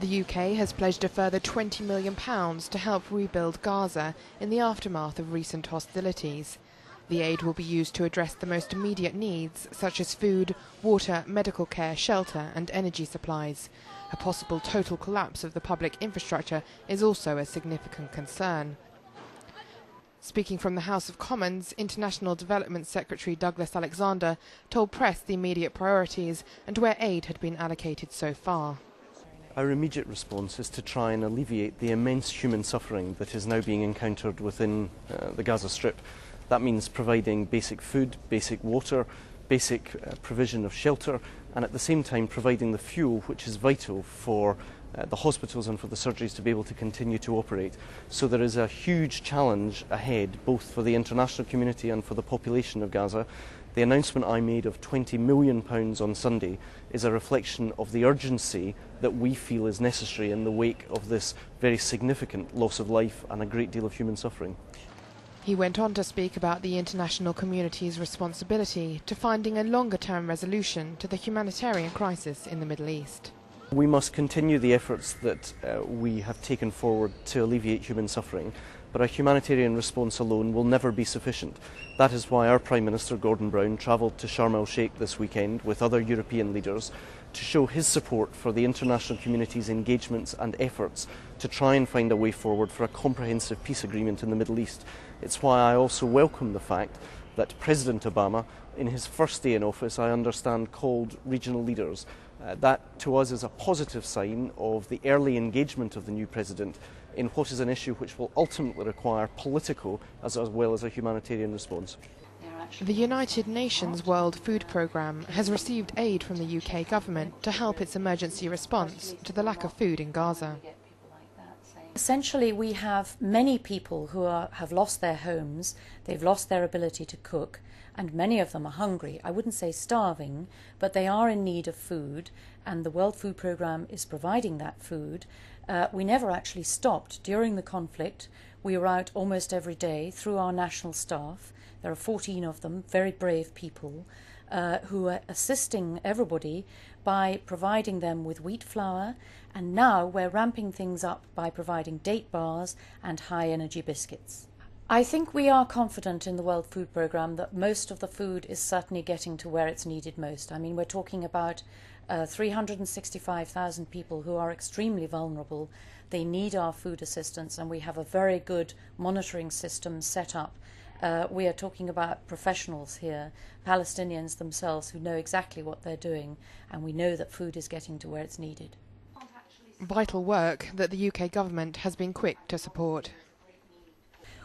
The UK has pledged a further £20 million to help rebuild Gaza in the aftermath of recent hostilities. The aid will be used to address the most immediate needs, such as food, water, medical care, shelter and energy supplies. A possible total collapse of the public infrastructure is also a significant concern. Speaking from the House of Commons, International Development Secretary Douglas Alexander told press the immediate priorities and where aid had been allocated so far. Our immediate response is to try and alleviate the immense human suffering that is now being encountered within the Gaza Strip. That means providing basic food, basic water, basic provision of shelter, and at the same time providing the fuel which is vital for the hospitals and for the surgeries to be able to continue to operate. So there is a huge challenge ahead, both for the international community and for the population of Gaza. The announcement I made of £20 million on Sunday is a reflection of the urgency that we feel is necessary in the wake of this very significant loss of life and a great deal of human suffering. He went on to speak about the international community's responsibility to finding a longer-term resolution to the humanitarian crisis in the Middle East. We must continue the efforts that we have taken forward to alleviate human suffering, but a humanitarian response alone will never be sufficient. That is why our Prime Minister Gordon Brown travelled to Sharm el-Sheikh this weekend with other European leaders to show his support for the international community's engagements and efforts to try and find a way forward for a comprehensive peace agreement in the Middle East. It's why I also welcome the fact that President Obama, in his first day in office, I understand, called regional leaders. That to us is a positive sign of the early engagement of the new president in what is an issue which will ultimately require political as well as a humanitarian response. The United Nations World Food Programme has received aid from the UK government to help its emergency response to the lack of food in Gaza. Essentially, we have many people who have lost their homes, they've lost their ability to cook, and many of them are hungry. I wouldn't say starving, but they are in need of food, and the World Food Programme is providing that food. We never actually stopped during the conflict. We were out almost every day through our national staff. There are 14 of them, very brave people, who are assisting everybody by providing them with wheat flour, and now we're ramping things up by providing date bars and high energy biscuits. I think we are confident in the World Food Programme that most of the food is certainly getting to where it's needed most. I mean, we're talking about 365,000 people who are extremely vulnerable. They need our food assistance, and we have a very good monitoring system set up. We are talking about professionals here, Palestinians themselves, who know exactly what they're doing, and we know that food is getting to where it's needed. Vital work that the UK government has been quick to support.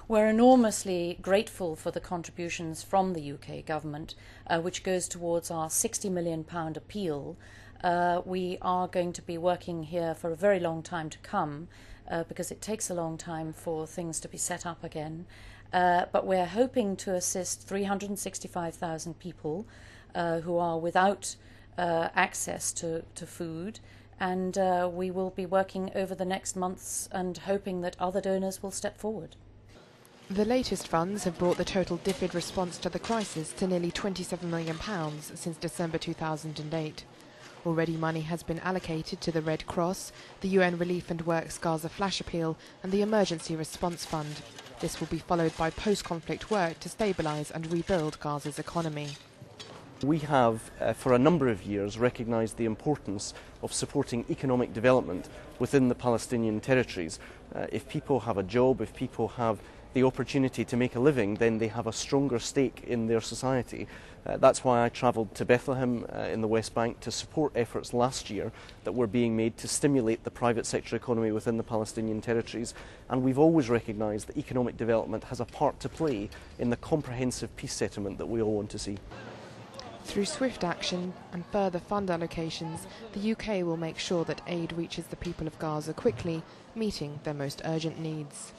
We're enormously grateful for the contributions from the UK government, which goes towards our £60 million appeal. We are going to be working here for a very long time to come, because it takes a long time for things to be set up again. But we're hoping to assist 365,000 people who are without access to food, and we will be working over the next months and hoping that other donors will step forward. The latest funds have brought the total DFID response to the crisis to nearly £27 million since December 2008. Already money has been allocated to the Red Cross, the UN Relief and Works Gaza Flash Appeal and the Emergency Response Fund. This will be followed by post-conflict work to stabilise and rebuild Gaza's economy. We have, for a number of years, recognised the importance of supporting economic development within the Palestinian territories. If people have a job, if people have the opportunity to make a living, then they have a stronger stake in their society. That's why I travelled to Bethlehem in the West Bank to support efforts last year that were being made to stimulate the private sector economy within the Palestinian territories. And we've always recognised that economic development has a part to play in the comprehensive peace settlement that we all want to see. Through swift action and further fund allocations, the UK will make sure that aid reaches the people of Gaza quickly, meeting their most urgent needs.